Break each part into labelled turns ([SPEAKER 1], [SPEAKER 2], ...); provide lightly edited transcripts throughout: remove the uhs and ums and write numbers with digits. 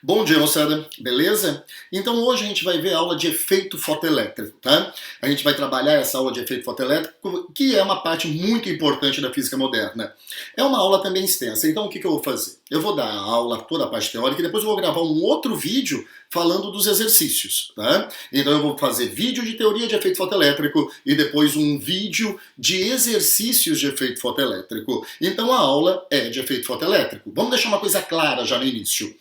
[SPEAKER 1] Bom dia, moçada. Beleza? Então hoje a gente vai ver a aula de efeito fotoelétrico, tá? A gente vai trabalhar essa aula de efeito fotoelétrico, que é uma parte muito importante da física moderna. É uma aula também extensa, então o que eu vou fazer? Eu vou dar a aula, toda a parte teórica, e depois eu vou gravar um outro vídeo falando dos exercícios, tá? Então eu vou fazer vídeo de teoria de efeito fotoelétrico e depois um vídeo de exercícios de efeito fotoelétrico. Então a aula é de efeito fotoelétrico. Vamos deixar uma coisa clara já no início.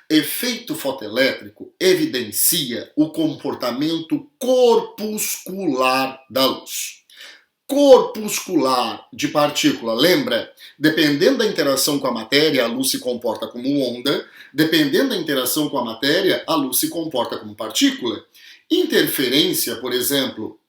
[SPEAKER 1] Efeito fotoelétrico evidencia o comportamento corpuscular da luz. Corpuscular de partícula, lembra? Dependendo da interação com a matéria, a luz se comporta como onda. Dependendo da interação com a matéria, a luz se comporta como partícula. Interferência, por exemplo,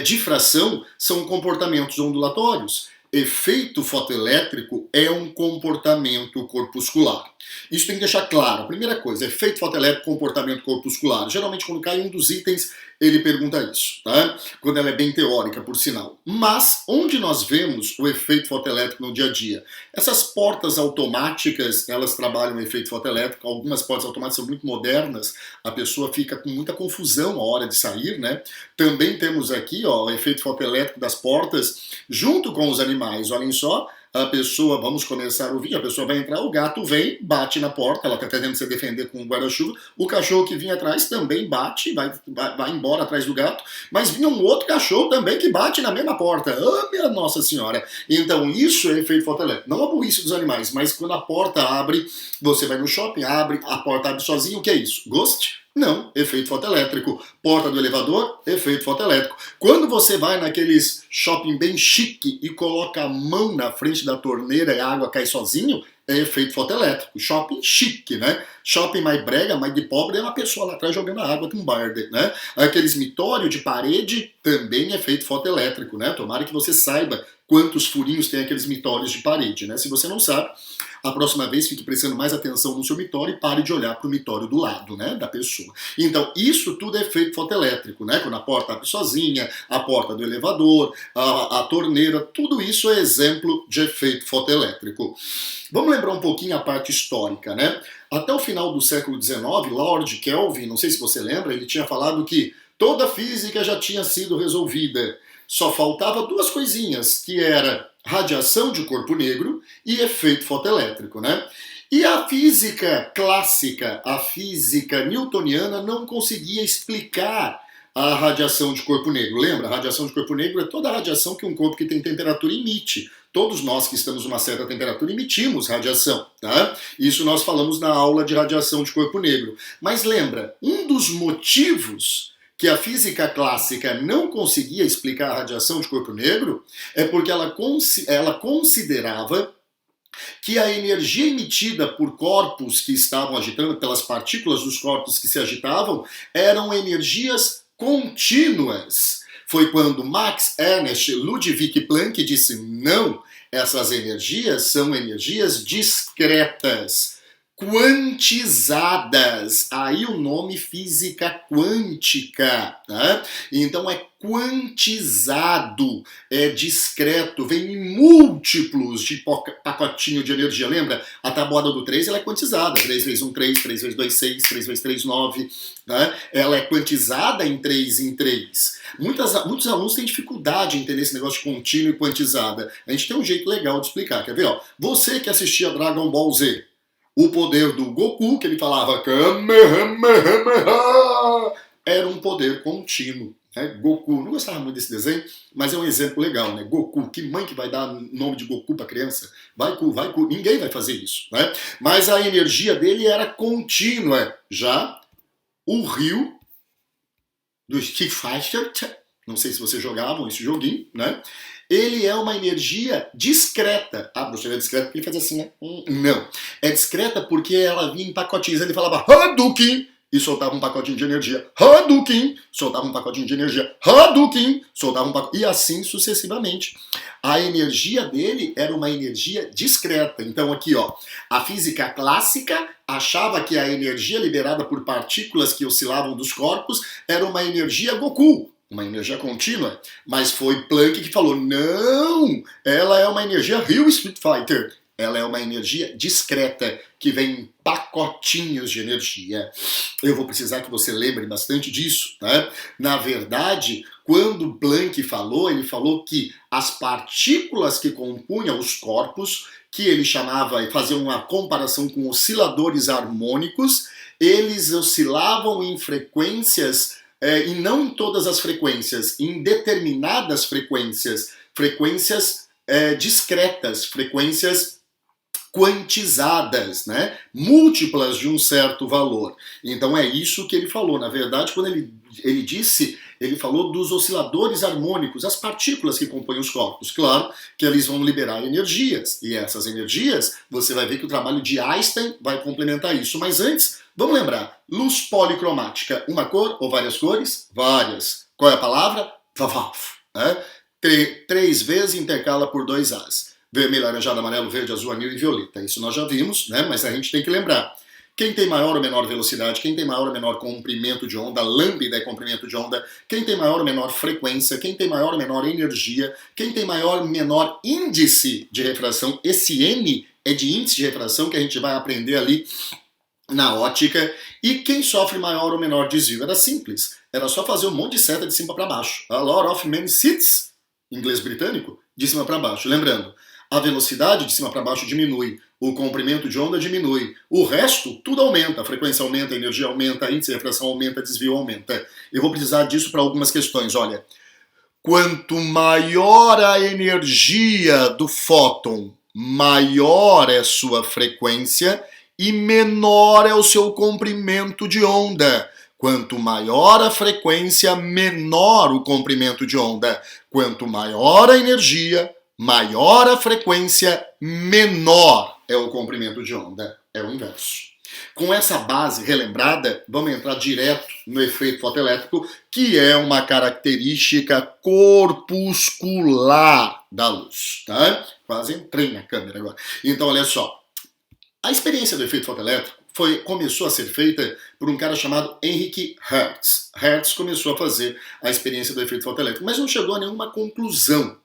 [SPEAKER 1] difração são comportamentos ondulatórios. Efeito fotoelétrico é um comportamento corpuscular. Isso tem que deixar claro. Primeira coisa, efeito fotoelétrico, comportamento corpuscular. Geralmente quando cai um dos itens, ele pergunta isso, tá? Quando ela é bem teórica, por sinal. Mas, onde nós vemos o efeito fotoelétrico no dia a dia? Essas portas automáticas, elas trabalham o efeito fotoelétrico. Algumas portas automáticas são muito modernas. A pessoa fica com muita confusão na hora de sair, né? Também temos aqui, ó, o efeito fotoelétrico das portas, junto com os animais. Olhem só. A pessoa, vamos começar o vídeo, a pessoa vai entrar, o gato vem, bate na porta, ela está tentando se defender com um guarda-chuva, o cachorro que vinha atrás também bate, vai embora atrás do gato, mas vinha um outro cachorro também que bate na mesma porta. Ah, minha Nossa Senhora! Então isso é efeito fotoelétrico. Não a burrice dos animais, mas quando a porta abre, você vai no shopping, abre, a porta abre sozinha, o que é isso? Ghost? Não, efeito fotoelétrico. Porta do elevador, efeito fotoelétrico. Quando você vai naqueles shopping bem chique e coloca a mão na frente da torneira e a água cai sozinho, é efeito fotoelétrico. Shopping chique, né? Shopping mais brega, mais de pobre, é uma pessoa lá atrás jogando a água com um barde, né? Aqueles mitório de parede também é efeito fotoelétrico, né? Tomara que você saiba quantos furinhos tem aqueles mitórios de parede, né? Se você não sabe, a próxima vez fique prestando mais atenção no seu mitório e pare de olhar para o mitório do lado, né, da pessoa. Então, isso tudo é efeito fotoelétrico, né? Quando a porta abre sozinha, a porta do elevador, a torneira, tudo isso é exemplo de efeito fotoelétrico. Vamos lembrar um pouquinho a parte histórica, né? Até o final do século XIX, Lord Kelvin, não sei se você lembra, ele tinha falado que toda a física já tinha sido resolvida. Só faltava duas coisinhas, que era radiação de corpo negro e efeito fotoelétrico, né? E a física clássica, a física newtoniana, não conseguia explicar a radiação de corpo negro. Lembra? A radiação de corpo negro é toda a radiação que um corpo que tem temperatura emite. Todos nós que estamos numa certa temperatura emitimos radiação, tá? Isso nós falamos na aula de radiação de corpo negro. Mas lembra, um dos motivos que a física clássica não conseguia explicar a radiação de corpo negro é porque ela considerava que a energia emitida por corpos que estavam agitando, pelas partículas dos corpos que se agitavam, eram energias contínuas. Foi quando Max Ernst Ludwig Planck disse: não, essas energias são energias discretas, quantizadas. Aí o nome física quântica, tá? Então é quantizado, é discreto, vem em múltiplos de pacotinho de energia. Lembra? A tabuada do 3 ela é quantizada. 3 vezes 1, 3, 3 vezes 2, 6, 3 vezes 3, 9. Né? Ela é quantizada em 3 em 3. Muitos alunos têm dificuldade em entender esse negócio de contínuo e quantizada. A gente tem um jeito legal de explicar. Quer ver? Ó? Você que assistia Dragon Ball Z, o poder do Goku, que ele falava Kamehameha, era um poder contínuo. Né? Goku, não gostava muito desse desenho, mas é um exemplo legal, né? Goku, que mãe que vai dar nome de Goku para criança? Vai Ku, ninguém vai fazer isso, né? Mas a energia dele era contínua. Já o Ryu do Street Fighter, não sei se vocês jogavam esse joguinho, né? Ele é uma energia discreta. Ah, você é discreta porque ele faz assim, né? Não. É discreta porque ela vinha em pacotinhos. Ele falava Hadouken e soltava um pacotinho de energia. Hadouken, soltava um pacotinho de energia. Hadouken, soltava um pacotinho. E assim sucessivamente. A energia dele era uma energia discreta. Então aqui, ó, a física clássica achava que a energia liberada por partículas que oscilavam dos corpos era uma energia Goku. Uma energia contínua, mas foi Planck que falou, não, ela é uma energia Ryu Street Fighter. ela é uma energia discreta, que vem em pacotinhos de energia. Eu vou precisar que você lembre bastante disso, né? Na verdade, quando Planck falou, ele falou que as partículas que compunham os corpos, que ele chamava e fazia uma comparação com osciladores harmônicos, eles oscilavam em frequências, e não em todas as frequências, em determinadas frequências, discretas, frequências quantizadas, né? Múltiplas de um certo valor. Então é isso que ele falou. Na verdade, quando ele disse, ele falou dos osciladores harmônicos, as partículas que compõem os corpos. Claro que eles vão liberar energias, e essas energias, você vai ver que o trabalho de Einstein vai complementar isso. Mas antes, vamos lembrar, luz policromática, uma cor ou várias cores? Várias. Qual é a palavra? Vavaf. Né? 3 vezes intercala por 2 As. Vermelho, laranjado, amarelo, verde, azul, anil e violeta. Isso nós já vimos, né? Mas a gente tem que lembrar. Quem tem maior ou menor velocidade, quem tem maior ou menor comprimento de onda, lambda é comprimento de onda, quem tem maior ou menor frequência, quem tem maior ou menor energia, quem tem maior ou menor índice de refração. Esse N é de índice de refração que a gente vai aprender ali na ótica. E quem sofre maior ou menor desvio? Era simples. Era só fazer um monte de seta de cima para baixo. A lot of many seats, inglês britânico, de cima para baixo. Lembrando, a velocidade de cima para baixo diminui, o comprimento de onda diminui, o resto tudo aumenta, a frequência aumenta, a energia aumenta, a índice de refração aumenta, desvio aumenta. Eu vou precisar disso para algumas questões, olha. Quanto maior a energia do fóton, maior é sua frequência e menor é o seu comprimento de onda. Quanto maior a frequência, menor o comprimento de onda. Quanto maior a energia, maior a frequência, menor é o comprimento de onda. É o inverso. Com essa base relembrada, vamos entrar direto no efeito fotoelétrico, que é uma característica corpuscular da luz. Tá? Quase entrei na câmera agora. Então, olha só. A experiência do efeito fotoelétrico começou a ser feita por um cara chamado Heinrich Hertz. Hertz começou a fazer a experiência do efeito fotoelétrico, mas não chegou a nenhuma conclusão.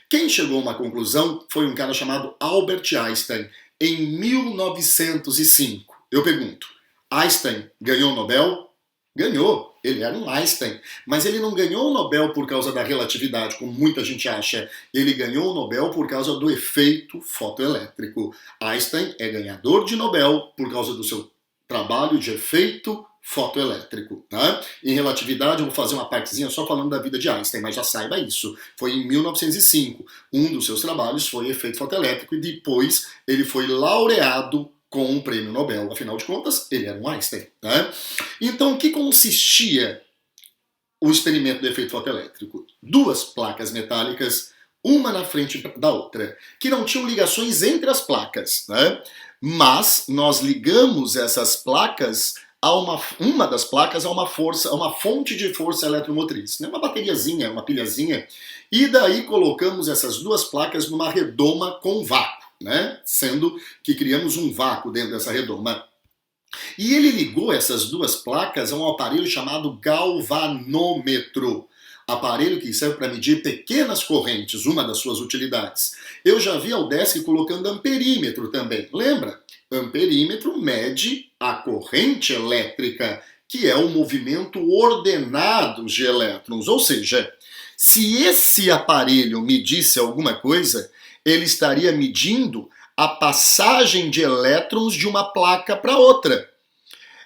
[SPEAKER 1] Quem chegou a uma conclusão foi um cara chamado Albert Einstein, em 1905. Eu pergunto, Einstein ganhou o Nobel? Ganhou, ele era um Einstein, mas ele não ganhou o Nobel por causa da relatividade, como muita gente acha. Ele ganhou o Nobel por causa do efeito fotoelétrico. Einstein é ganhador de Nobel por causa do seu trabalho de efeito fotoelétrico. Tá? Em relatividade, eu vou fazer uma partezinha só falando da vida de Einstein, mas já saiba isso. Foi em 1905. Um dos seus trabalhos foi efeito fotoelétrico e depois ele foi laureado com um prêmio Nobel. Afinal de contas, ele era um Einstein. Né? Então, o que consistia o experimento do efeito fotoelétrico? 2 placas metálicas, uma na frente da outra, que não tinham ligações entre as placas. Né? Mas nós ligamos essas placas a uma das placas a uma fonte de força eletromotriz. Né? Uma bateriazinha, uma pilhazinha. E daí colocamos essas 2 placas numa redoma com vácuo. Né? Sendo que criamos um vácuo dentro dessa redoma. E ele ligou essas 2 placas a um aparelho chamado galvanômetro, aparelho que serve para medir pequenas correntes, uma das suas utilidades. Eu já vi a UDESC colocando amperímetro também, lembra? Amperímetro mede a corrente elétrica, que é o movimento ordenado de elétrons, ou seja, se esse aparelho medisse alguma coisa, ele estaria medindo a passagem de elétrons de uma placa para outra.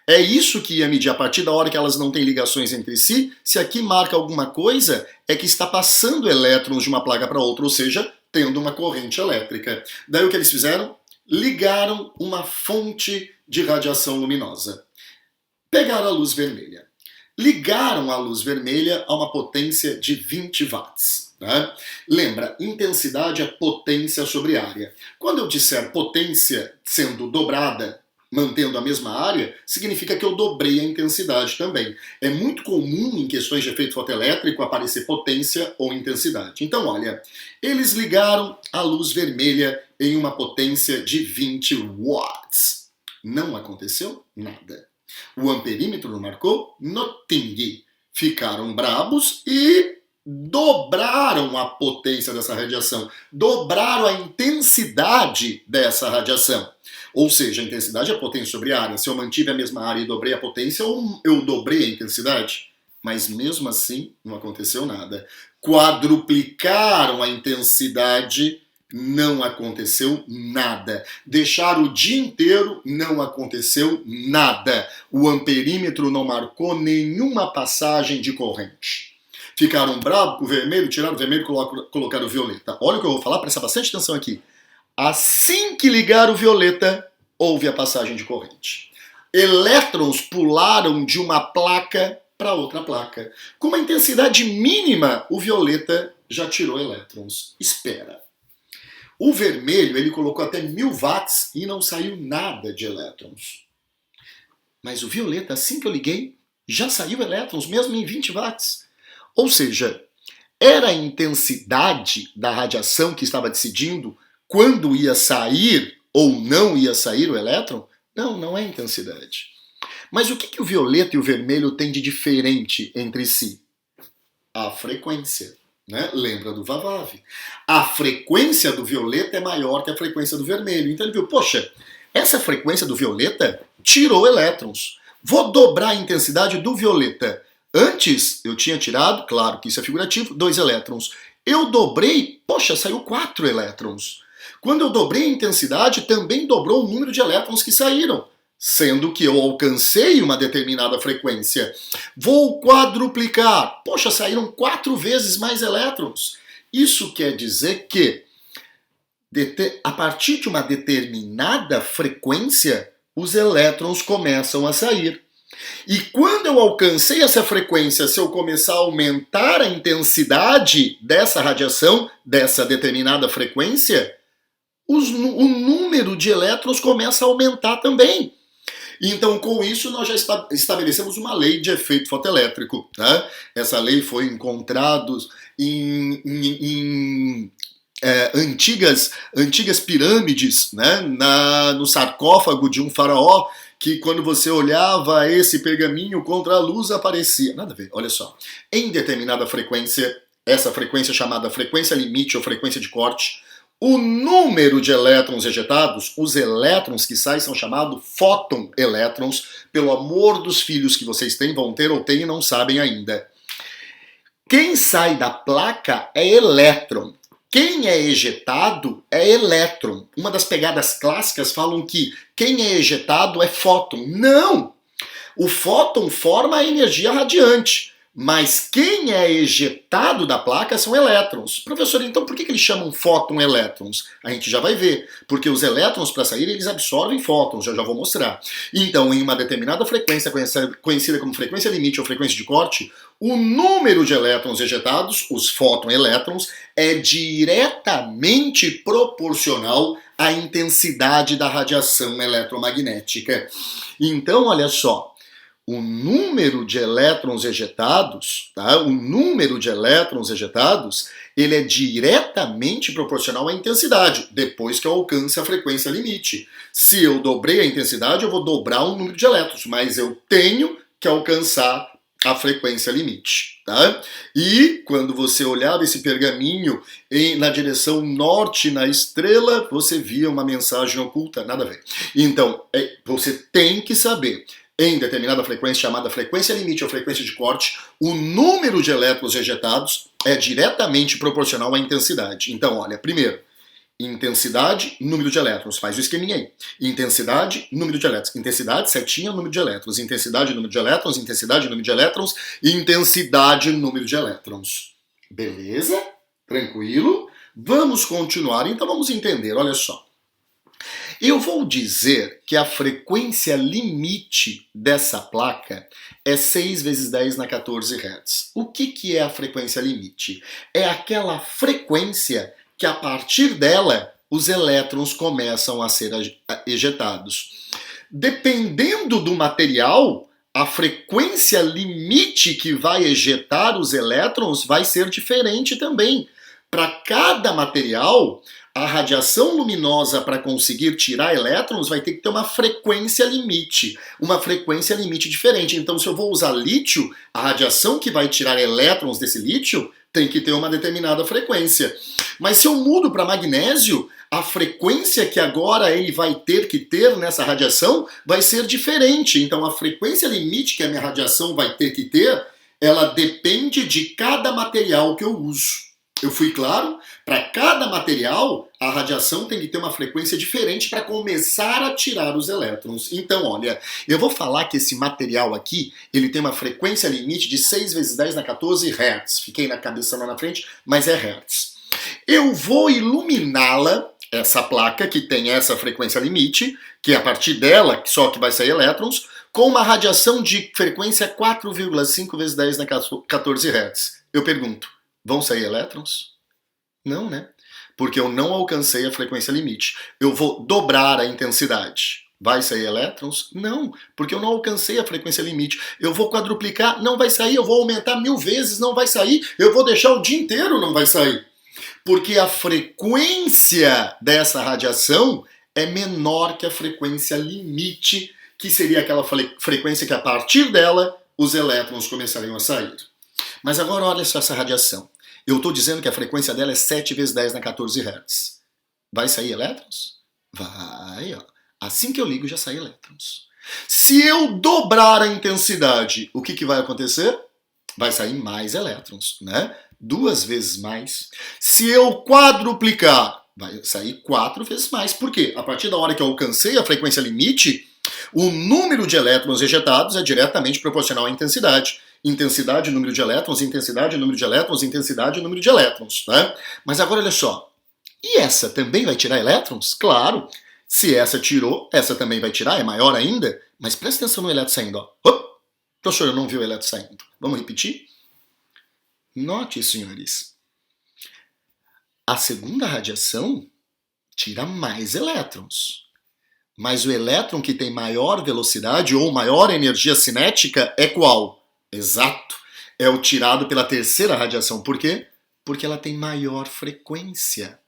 [SPEAKER 1] É isso que ia medir a partir da hora que elas não têm ligações entre si. Se aqui marca alguma coisa, é que está passando elétrons de uma placa para outra, ou seja, tendo uma corrente elétrica. Daí o que eles fizeram? Ligaram uma fonte de radiação luminosa. Pegaram a luz vermelha. Ligaram a luz vermelha a uma potência de 20 watts. Né? Lembra, intensidade é potência sobre área. Quando eu disser potência sendo dobrada, mantendo a mesma área, significa que eu dobrei a intensidade também. É muito comum em questões de efeito fotoelétrico aparecer potência ou intensidade. Então, olha, eles ligaram a luz vermelha em uma potência de 20 watts. Não aconteceu nada. O amperímetro não marcou nothing. Ficaram brabos e dobraram a potência dessa radiação, dobraram a intensidade dessa radiação. Ou seja, a intensidade é a potência sobre a área. Se eu mantive a mesma área e dobrei a potência, eu dobrei a intensidade. Mas mesmo assim, não aconteceu nada. Quadruplicaram a intensidade, não aconteceu nada. Deixaram o dia inteiro, não aconteceu nada. O amperímetro não marcou nenhuma passagem de corrente. Ficaram bravos com o vermelho, tiraram o vermelho e colocaram o violeta. Olha o que eu vou falar, presta bastante atenção aqui. Assim que ligaram o violeta, houve a passagem de corrente. Elétrons pularam de uma placa para outra placa. Com uma intensidade mínima, o violeta já tirou elétrons. Espera. O vermelho, ele colocou até 1000 watts e não saiu nada de elétrons. Mas o violeta, assim que eu liguei, já saiu elétrons, mesmo em 20 watts. Ou seja, era a intensidade da radiação que estava decidindo quando ia sair ou não ia sair o elétron? Não, não é intensidade. Mas o que o violeta e o vermelho têm de diferente entre si? A frequência. Né? Lembra do Vavav. A frequência do violeta é maior que a frequência do vermelho. Então ele viu, poxa, essa frequência do violeta tirou elétrons. Vou dobrar a intensidade do violeta. Antes eu tinha tirado, claro que isso é figurativo, 2 elétrons. Eu dobrei, poxa, saiu 4 elétrons. Quando eu dobrei a intensidade, também dobrou o número de elétrons que saíram, sendo que eu alcancei uma determinada frequência. Vou quadruplicar. Poxa, saíram 4 vezes mais elétrons. Isso quer dizer que, a partir de uma determinada frequência, os elétrons começam a sair. E quando eu alcancei essa frequência, se eu começar a aumentar a intensidade dessa radiação, dessa determinada frequência, o número de elétrons começa a aumentar também. Então, com isso, nós já estabelecemos uma lei de efeito fotoelétrico. Né? Essa lei foi encontrada em antigas pirâmides, né? No sarcófago de um faraó, que quando você olhava esse pergaminho contra a luz aparecia. Nada a ver, olha só. Em determinada frequência, essa frequência chamada frequência limite ou frequência de corte, o número de elétrons ejetados, os elétrons que saem são chamados fóton-elétrons. Pelo amor dos filhos que vocês têm, vão ter ou têm e não sabem ainda. Quem sai da placa é elétron. Quem é ejetado é elétron. Uma das pegadas clássicas falam que quem é ejetado é fóton. Não! O fóton forma a energia radiante. Mas quem é ejetado da placa são elétrons. Professor, então por que eles chamam fóton elétrons? A gente já vai ver. Porque os elétrons, para sair, eles absorvem fótons. Já vou mostrar. Então, em uma determinada frequência, conhecida como frequência limite ou frequência de corte, o número de elétrons ejetados, os fóton-elétrons, é diretamente proporcional à intensidade da radiação eletromagnética. Então, olha só. O número de elétrons ejetados, tá? O número de elétrons ejetados, ele é diretamente proporcional à intensidade, depois que eu alcance a frequência limite. Se eu dobrei a intensidade, eu vou dobrar o número de elétrons, mas eu tenho que alcançar a frequência limite, tá? E quando você olhava esse pergaminho na direção norte na estrela, você via uma mensagem oculta, nada a ver. Então, você tem que saber. Em determinada frequência, chamada frequência limite ou frequência de corte, o número de elétrons ejetados é diretamente proporcional à intensidade. Então, olha, primeiro, intensidade, número de elétrons. Faz o esqueminha aí. Intensidade, número de elétrons. Intensidade, setinha, número de elétrons. Intensidade, número de elétrons. Intensidade, número de elétrons. Intensidade, número de elétrons. Beleza? Tranquilo? Vamos continuar. Então, vamos entender. Olha só. Eu vou dizer que a frequência limite dessa placa é 6 vezes 10 na 14 Hz. O que é a frequência limite? É aquela frequência que a partir dela os elétrons começam a ser ejetados. Dependendo do material, a frequência limite que vai ejetar os elétrons vai ser diferente também. Para cada material, a radiação luminosa para conseguir tirar elétrons vai ter que ter uma frequência limite diferente. Então, se eu vou usar lítio, a radiação que vai tirar elétrons desse lítio Tem que ter uma determinada frequência. Mas se eu mudo para magnésio, a frequência que agora ele vai ter que ter nessa radiação vai ser diferente. Então a frequência limite que a minha radiação vai ter que ter, ela depende de cada material que eu uso. Eu fui claro? Para cada material, a radiação tem que ter uma frequência diferente para começar a tirar os elétrons. Então, olha, eu vou falar que esse material aqui, ele tem uma frequência limite de 6 vezes 10 na 14 Hz. Fiquei na cabeça lá na frente, mas é Hz. Eu vou iluminá-la, essa placa que tem essa frequência limite, que é a partir dela só que vai sair elétrons, com uma radiação de frequência 4,5 vezes 10 na 14 Hz. Eu pergunto, vão sair elétrons? Não, né? Porque eu não alcancei a frequência limite. Eu vou dobrar a intensidade. Vai sair elétrons? Não, porque eu não alcancei a frequência limite. Eu vou quadruplicar? Não vai sair. Eu vou aumentar 1000 vezes? Não vai sair. Eu vou deixar o dia inteiro? Não vai sair. Porque a frequência dessa radiação é menor que a frequência limite, que seria aquela frequência que a partir dela os elétrons começariam a sair. Mas agora olha só essa radiação. Eu estou dizendo que a frequência dela é 7 vezes 10 na 14 Hz. Vai sair elétrons? Vai, ó. Assim que eu ligo, já sai elétrons. Se eu dobrar a intensidade, o que vai acontecer? Vai sair mais elétrons, né? 2 vezes mais. Se eu quadruplicar, vai sair 4 vezes mais. Por quê? A partir da hora que eu alcancei a frequência limite, o número de elétrons ejetados é diretamente proporcional à intensidade. Intensidade, número de elétrons, intensidade, número de elétrons, intensidade, número de elétrons, né? Mas agora olha só, e essa também vai tirar elétrons? Claro, se essa tirou, essa também vai tirar, é maior ainda, mas presta atenção no elétron saindo, ó. Professor, eu não vi o elétron saindo. Vamos repetir? Note, senhores, a segunda radiação tira mais elétrons, mas o elétron que tem maior velocidade ou maior energia cinética é qual? Exato, é o tirado pela terceira radiação. Por quê? Porque ela tem maior frequência.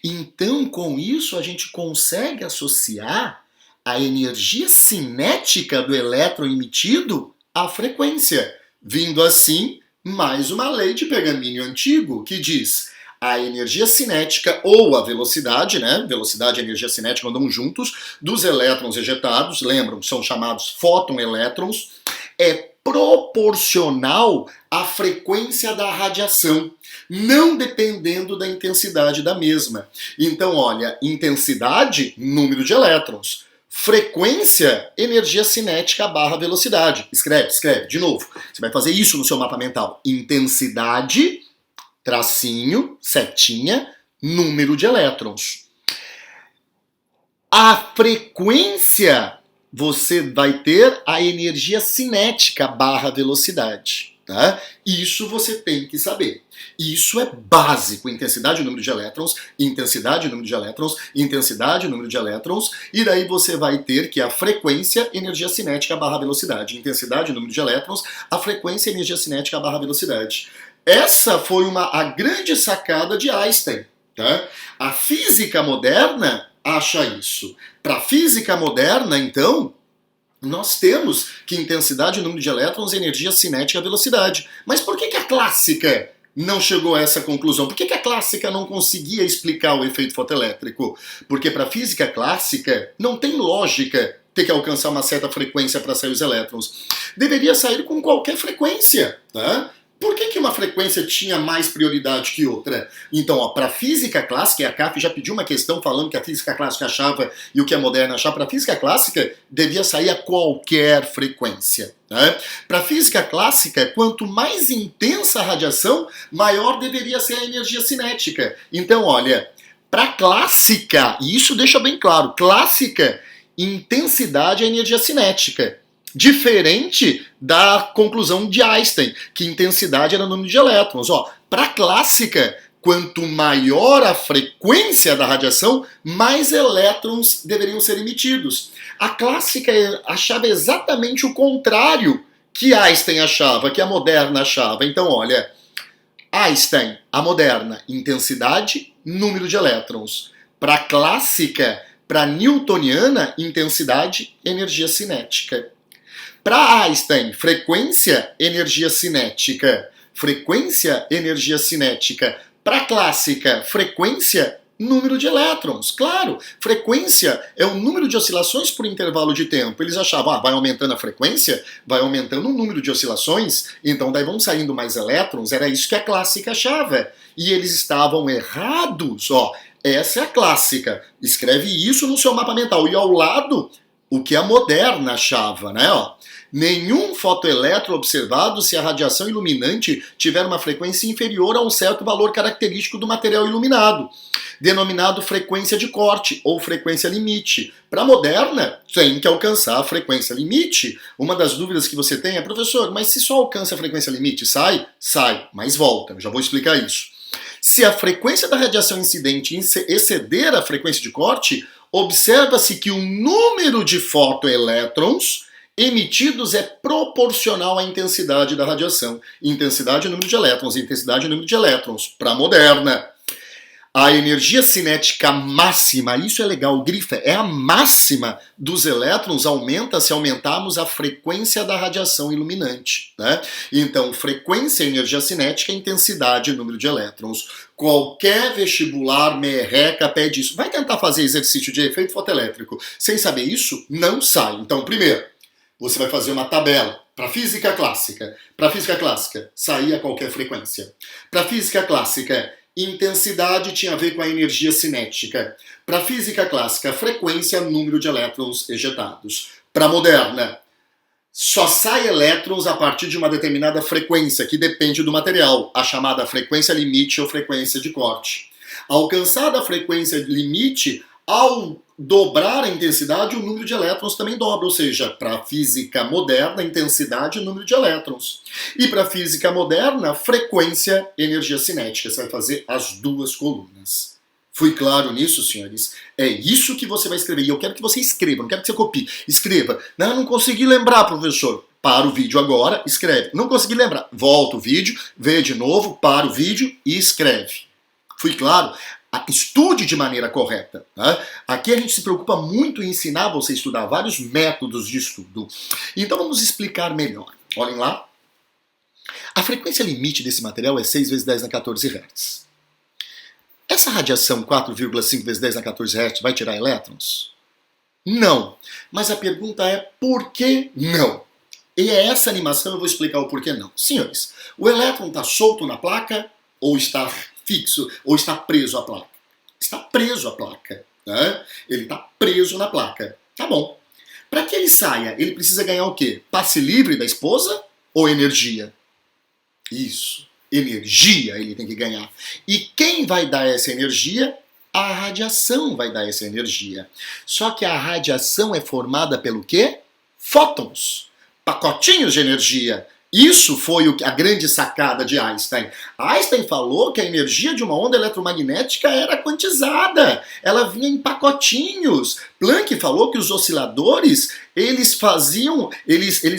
[SPEAKER 1] Então, com isso, a gente consegue associar a energia cinética do elétron emitido à frequência, vindo assim mais uma lei de pergaminho antigo que diz a energia cinética ou a velocidade, né? Velocidade e energia cinética andam juntos, dos elétrons ejetados, lembram, são chamados fóton-elétrons, é proporcional à frequência da radiação, não dependendo da intensidade da mesma. Então, olha, intensidade, número de elétrons. Frequência, energia cinética barra velocidade. Escreve, de novo. Você vai fazer isso no seu mapa mental. Intensidade, tracinho, setinha, número de elétrons. A frequência, você vai ter a energia cinética barra velocidade. Tá? Isso você tem que saber. Isso é básico. Intensidade, número de elétrons, intensidade, número de elétrons, intensidade, número de elétrons, e daí você vai ter que a frequência, energia cinética barra velocidade. Intensidade, número de elétrons, a frequência, energia cinética barra velocidade. Essa foi a grande sacada de Einstein. Tá? A física moderna acha isso. Para a física moderna, então, nós temos que intensidade, número de elétrons, energia cinética, velocidade. Mas por que a clássica não chegou a essa conclusão? Por que a clássica não conseguia explicar o efeito fotoelétrico? Porque para a física clássica não tem lógica ter que alcançar uma certa frequência para sair os elétrons. Deveria sair com qualquer frequência, tá? Por que uma frequência tinha mais prioridade que outra? Então, para a física clássica, e a CAF já pediu uma questão falando que a física clássica achava e o que a moderna achava, para a física clássica devia sair a qualquer frequência. Né? Para a física clássica, quanto mais intensa a radiação, maior deveria ser a energia cinética. Então, olha, para clássica, e isso deixa bem claro, clássica, intensidade é energia cinética. Diferente da conclusão de Einstein, que intensidade era o número de elétrons. Para a clássica, quanto maior a frequência da radiação, mais elétrons deveriam ser emitidos. A clássica achava exatamente o contrário que Einstein achava, que a moderna achava. Então, olha, Einstein, a moderna, intensidade, número de elétrons. Para a clássica, para a newtoniana, intensidade, energia cinética. Para Einstein, frequência, energia cinética. frequência, energia cinética. Para a clássica, frequência, número de elétrons. Claro, frequência é o número de oscilações por intervalo de tempo. Eles achavam, vai aumentando a frequência, vai aumentando o número de oscilações, então daí vão saindo mais elétrons. Era isso que a clássica achava. E eles estavam errados, ó. Essa é a clássica. Escreve isso no seu mapa mental. E ao lado, o que a moderna achava, né? Ó. Nenhum fotoelétron observado se a radiação iluminante tiver uma frequência inferior a um certo valor característico do material iluminado, denominado frequência de corte ou frequência limite. Para a moderna, tem que alcançar a frequência limite. Uma das dúvidas que você tem é, professor, mas se só alcança a frequência limite, sai? Sai, mas volta. Eu já vou explicar isso. Se a frequência da radiação incidente exceder a frequência de corte, observa-se que o número de fotoelétrons emitidos é proporcional à intensidade da radiação. Intensidade é número de elétrons, intensidade é número de elétrons. Para a moderna, a energia cinética máxima, isso é legal, grifa, é a máxima dos elétrons, aumenta se aumentarmos a frequência da radiação iluminante, né? Então, frequência, energia cinética, intensidade, número de elétrons. Qualquer vestibular merreca pede isso. Vai tentar fazer exercício de efeito fotoelétrico sem saber isso? Não sai. Então, primeiro, você vai fazer uma tabela. Para física clássica. Para física clássica, saía qualquer frequência. Para física clássica, intensidade tinha a ver com a energia cinética. Para física clássica, frequência, número de elétrons ejetados. Para moderna, só sai elétrons a partir de uma determinada frequência, que depende do material, a chamada frequência limite ou frequência de corte. Alcançada a frequência limite, ao dobrar a intensidade, o número de elétrons também dobra, ou seja, para a física moderna, intensidade e número de elétrons. E para a física moderna, frequência, energia cinética. Você vai fazer as duas colunas. Fui claro nisso, senhores? É isso que você vai escrever. E eu quero que você escreva, não quero que você copie. Escreva. Não consegui lembrar, professor. Para o vídeo agora, escreve. Não consegui lembrar. Volta o vídeo, vê de novo, para o vídeo e escreve. Fui claro? Estude de maneira correta. Tá? Aqui a gente se preocupa muito em ensinar você a estudar vários métodos de estudo. Então vamos explicar melhor. Olhem lá. A frequência limite desse material é 6 vezes 10 na 14 Hz. Essa radiação 4,5 vezes 10 na 14 Hz vai tirar elétrons? Não. Mas a pergunta é por que não? E é essa animação eu vou explicar o porquê não. Senhores, o elétron está solto na placa ou está fixo, ou está preso à placa? Está preso à placa. Né? Ele está preso na placa. Tá bom. Para que ele saia, ele precisa ganhar o quê? Passe livre da esposa ou energia? Isso. Energia ele tem que ganhar. E quem vai dar essa energia? A radiação vai dar essa energia. Só que a radiação é formada pelo quê? Fótons. Pacotinhos de energia. Isso foi a grande sacada de Einstein. Einstein falou que a energia de uma onda eletromagnética era quantizada. Ela vinha em pacotinhos. Planck falou que os osciladores, eles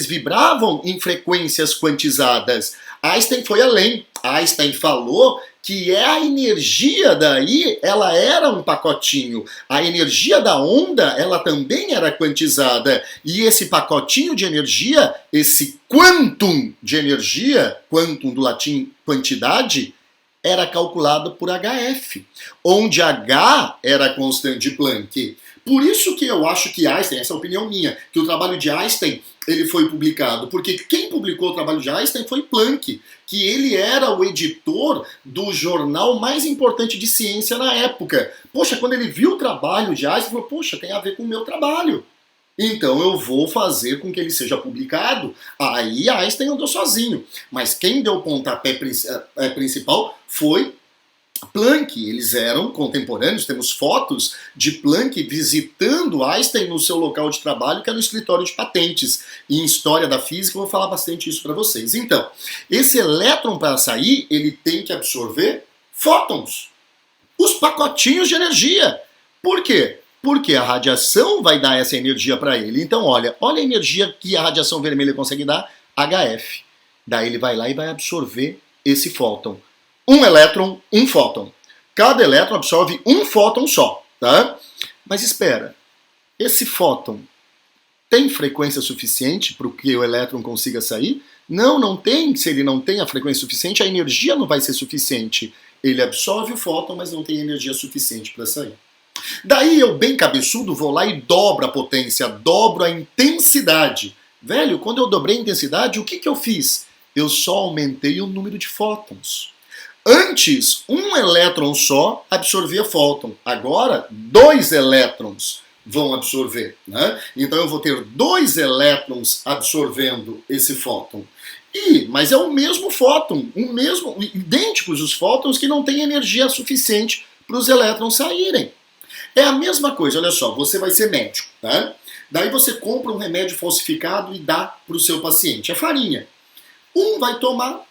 [SPEAKER 1] vibravam em frequências quantizadas. Einstein foi além. Einstein falou que a energia daí, ela era um pacotinho. A energia da onda, ela também era quantizada. E esse pacotinho de energia, esse quantum de energia, quantum do latim quantidade, era calculado por HF, onde H era a constante de Planck. Por isso que eu acho que Einstein, essa é a opinião minha, que o trabalho de Einstein ele foi publicado, porque quem publicou o trabalho de Einstein foi Planck, que ele era o editor do jornal mais importante de ciência na época. Poxa, quando ele viu o trabalho de Einstein, ele falou, poxa, tem a ver com o meu trabalho. Então eu vou fazer com que ele seja publicado. Aí Einstein andou sozinho. Mas quem deu o pontapé principal foi Planck. Eles eram contemporâneos, temos fotos de Planck visitando Einstein no seu local de trabalho, que era no escritório de patentes. E em História da Física eu vou falar bastante isso para vocês. Então, esse elétron para sair, ele tem que absorver fótons, os pacotinhos de energia. Por quê? Porque a radiação vai dar essa energia para ele. Então, olha a energia que a radiação vermelha consegue dar, HF. Daí ele vai lá e vai absorver esse fóton. Um elétron, um fóton. Cada elétron absorve um fóton só, tá? Mas espera, esse fóton tem frequência suficiente para que o elétron consiga sair? Não, não tem. Se ele não tem a frequência suficiente, a energia não vai ser suficiente. Ele absorve o fóton, mas não tem energia suficiente para sair. Daí eu, bem cabeçudo, vou lá e dobro a potência, dobro a intensidade. Velho, quando eu dobrei a intensidade, o que eu fiz? Eu só aumentei o número de fótons. Antes, um elétron só absorvia fóton. Agora, 2 elétrons vão absorver, né? Então eu vou ter 2 elétrons absorvendo esse fóton. Mas é o mesmo fóton, idênticos os fótons que não têm energia suficiente para os elétrons saírem. É a mesma coisa, olha só, você vai ser médico, tá? Daí você compra um remédio falsificado e dá para o seu paciente, a farinha. Um vai tomar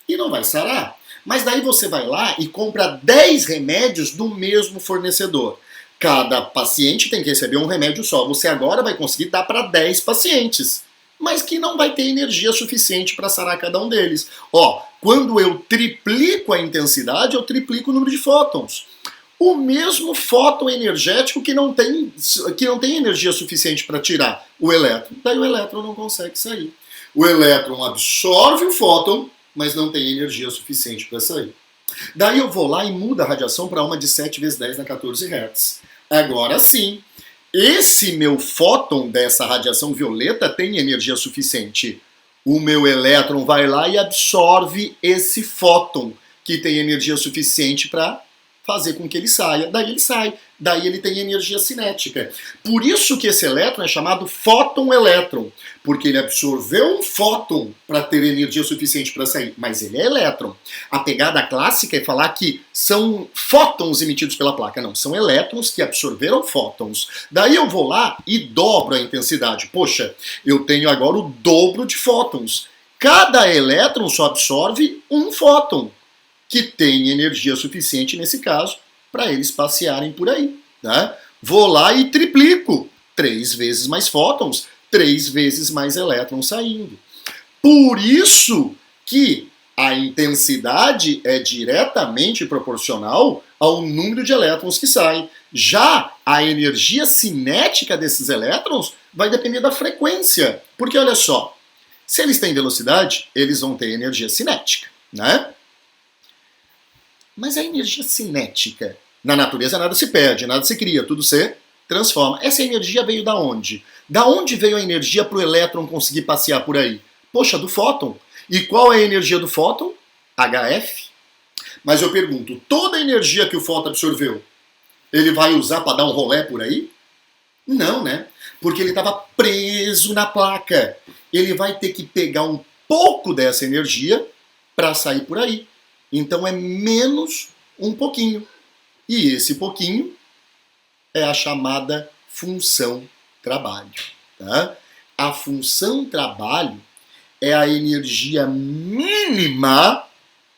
[SPEAKER 1] e não vai sarar. Mas daí você vai lá e compra 10 remédios do mesmo fornecedor. Cada paciente tem que receber um remédio só. Você agora vai conseguir dar para 10 pacientes, mas que não vai ter energia suficiente para sarar cada um deles. Ó, quando eu triplico a intensidade, eu triplico o número de fótons. O mesmo fóton energético que não tem energia suficiente para tirar o elétron. Daí o elétron não consegue sair. O elétron absorve o fóton, mas não tem energia suficiente para sair. Daí eu vou lá e mudo a radiação para uma de 7 vezes 10 na 14 Hz. Agora sim, esse meu fóton dessa radiação violeta tem energia suficiente. O meu elétron vai lá e absorve esse fóton, que tem energia suficiente para fazer com que ele saia. Daí ele sai. Daí ele tem energia cinética. Por isso que esse elétron é chamado fóton-elétron, porque ele absorveu um fóton para ter energia suficiente para sair, mas ele é elétron. A pegada clássica é falar que são fótons emitidos pela placa. Não, são elétrons que absorveram fótons. Daí eu vou lá e dobro a intensidade. Poxa, eu tenho agora o dobro de fótons. Cada elétron só absorve um fóton, que tem energia suficiente, nesse caso, para eles passearem por aí. Né? Vou lá e triplico. 3 vezes mais fótons, 3 vezes mais elétrons saindo. Por isso que a intensidade é diretamente proporcional ao número de elétrons que saem. Já a energia cinética desses elétrons vai depender da frequência. Porque olha só, se eles têm velocidade, eles vão ter energia cinética, né? Mas a energia cinética, na natureza nada se perde, nada se cria, tudo se transforma. Essa energia veio da onde? Da onde veio a energia para o elétron conseguir passear por aí? Poxa, do fóton. E qual é a energia do fóton? HF. Mas eu pergunto, toda a energia que o fóton absorveu, ele vai usar para dar um rolé por aí? Não, né? Porque ele estava preso na placa. Ele vai ter que pegar um pouco dessa energia para sair por aí. Então é menos um pouquinho. E esse pouquinho é a chamada função trabalho. Tá? A função trabalho é a energia mínima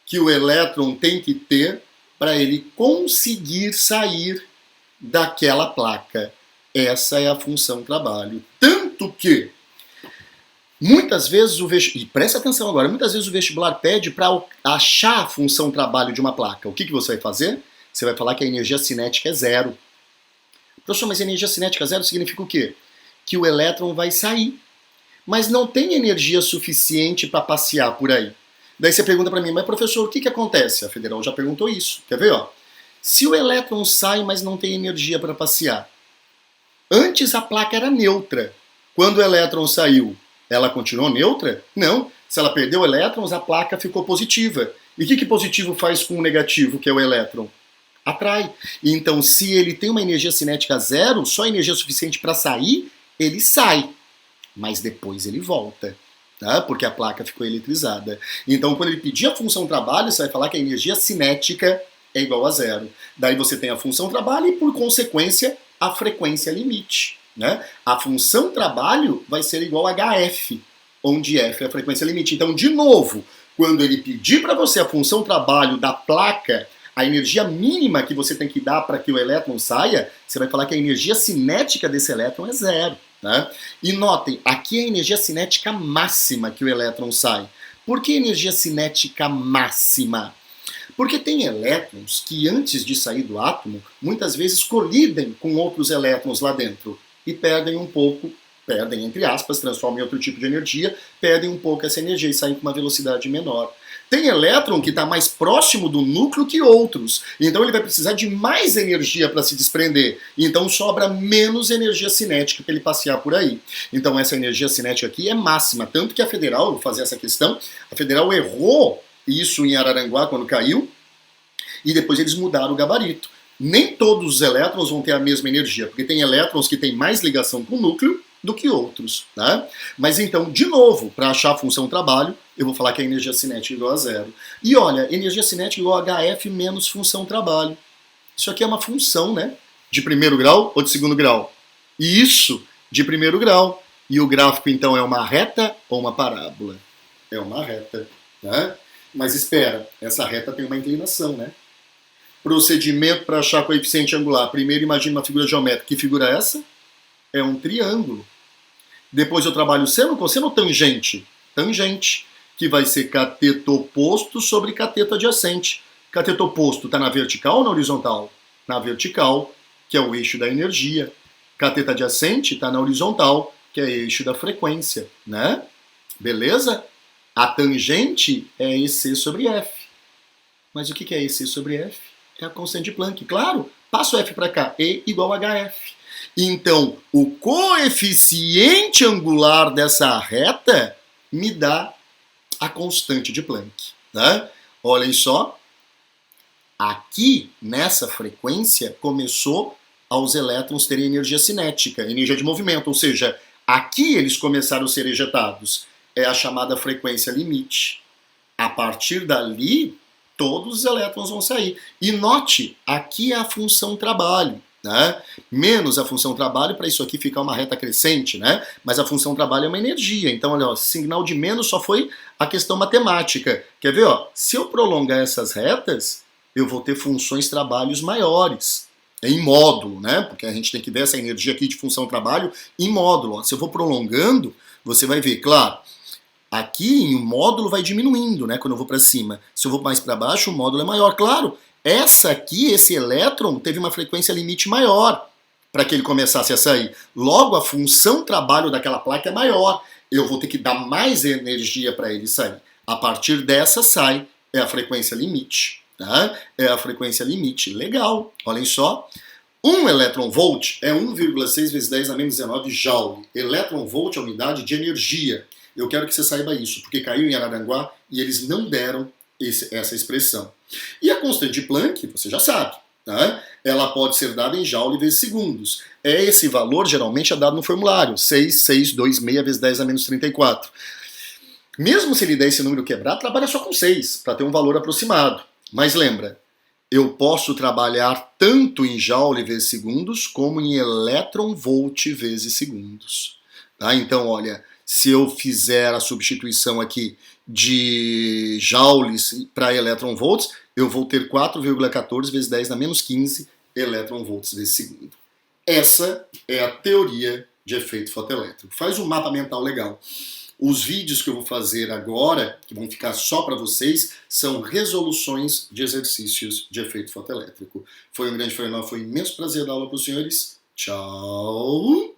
[SPEAKER 1] que o elétron tem que ter para ele conseguir sair daquela placa. Essa é a função trabalho. Tanto que muitas vezes e presta atenção agora, muitas vezes o vestibular pede para achar a função trabalho de uma placa. O que você vai fazer? Você vai falar que a energia cinética é zero. Professor, mas energia cinética zero significa o quê? Que o elétron vai sair, mas não tem energia suficiente para passear por aí. Daí você pergunta para mim, mas professor, o que acontece? A Federal já perguntou isso. Quer ver? Ó? Se o elétron sai, mas não tem energia para passear. Antes a placa era neutra. Quando o elétron saiu, ela continuou neutra? Não. Se ela perdeu elétrons, a placa ficou positiva. E o que positivo faz com o negativo, que é o elétron? Atrai. Então, se ele tem uma energia cinética zero, só energia suficiente para sair, ele sai. Mas depois ele volta. Tá? Porque a placa ficou eletrizada. Então, quando ele pedir a função trabalho, você vai falar que a energia cinética é igual a zero. Daí você tem a função trabalho e, por consequência, a frequência limite. Né? A função trabalho vai ser igual a HF, onde F é a frequência limite. Então, de novo, quando ele pedir para você a função trabalho da placa, a energia mínima que você tem que dar para que o elétron saia, você vai falar que a energia cinética desse elétron é zero. Né? E notem, aqui é a energia cinética máxima que o elétron sai. Por que energia cinética máxima? Porque tem elétrons que, antes de sair do átomo, muitas vezes colidem com outros elétrons lá dentro e perdem um pouco perdem, entre aspas, transformam em outro tipo de energia, perdem um pouco essa energia e saem com uma velocidade menor. Tem elétron que está mais próximo do núcleo que outros, então ele vai precisar de mais energia para se desprender, então sobra menos energia cinética para ele passear por aí. Então essa energia cinética aqui é máxima, tanto que a Federal, eu vou fazer essa questão, a Federal errou isso em Araranguá quando caiu, e depois eles mudaram o gabarito. Nem todos os elétrons vão ter a mesma energia, porque tem elétrons que têm mais ligação com o núcleo do que outros, né? Mas então, de novo, para achar a função trabalho, eu vou falar que a energia cinética é igual a zero. E olha, energia cinética igual a HF menos função trabalho. Isso aqui é uma função, né? De primeiro grau ou de segundo grau? E isso, de primeiro grau. E o gráfico, então, é uma reta ou uma parábola? É uma reta, né? Mas espera, essa reta tem uma inclinação, né? Procedimento para achar coeficiente angular. Primeiro, imagine uma figura geométrica. Que figura é essa? É um triângulo. Depois eu trabalho seno, cosseno ou tangente? Tangente, que vai ser cateto oposto sobre cateto adjacente. Cateto oposto está na vertical ou na horizontal? Na vertical, que é o eixo da energia. Cateto adjacente está na horizontal, que é eixo da frequência, né? Beleza? A tangente é EC sobre F. Mas o que é EC sobre F? É a constante de Planck. Claro, passo F para cá. E igual a HF. Então, o coeficiente angular dessa reta me dá a constante de Planck. Né? Olhem só. Aqui, nessa frequência, começou aos elétrons terem energia cinética, energia de movimento. Ou seja, aqui eles começaram a ser ejetados. É a chamada frequência limite. A partir dali, todos os elétrons vão sair. E note, aqui é a função trabalho. Né? Menos a função trabalho para isso aqui ficar uma reta crescente, né? Mas a função trabalho é uma energia. Então, olha, ó, sinal de menos só foi a questão matemática. Quer ver? Ó, se eu prolongar essas retas, eu vou ter funções trabalhos maiores. Em módulo, né? Porque a gente tem que ver essa energia aqui de função trabalho em módulo. Ó. Se eu vou prolongando, você vai ver, claro, aqui em módulo vai diminuindo, né? Quando eu vou para cima. Se eu vou mais para baixo, o módulo é maior. Claro, essa aqui, esse elétron, teve uma frequência limite maior para que ele começasse a sair. Logo, a função trabalho daquela placa é maior. Eu vou ter que dar mais energia para ele sair. A partir dessa sai, é a frequência limite. Tá? É a frequência limite. Legal, olhem só. 1 elétron-volt é 1,6 vezes 10 a menos 19 joule. Elétron-volt é a unidade de energia. Eu quero que você saiba isso, porque caiu em Araranguá e eles não deram essa expressão. E a constante de Planck, você já sabe, tá? Ela pode ser dada em joule vezes segundos. Esse valor geralmente é dado no formulário, 6,626 vezes 10 a menos 34. Mesmo se ele der esse número quebrado, trabalha só com 6, para ter um valor aproximado. Mas lembra, eu posso trabalhar tanto em joule vezes segundos, como em elétron-volt vezes segundos. Tá? Então, olha, se eu fizer a substituição aqui de joules para elétron-volts, eu vou ter 4,14 vezes 10 na menos 15 elétron-volts vezes segundo. Essa é a teoria de efeito fotoelétrico. Faz um mapa mental legal. Os vídeos que eu vou fazer agora, que vão ficar só para vocês, são resoluções de exercícios de efeito fotoelétrico. Foi um imenso prazer dar aula para os senhores. Tchau!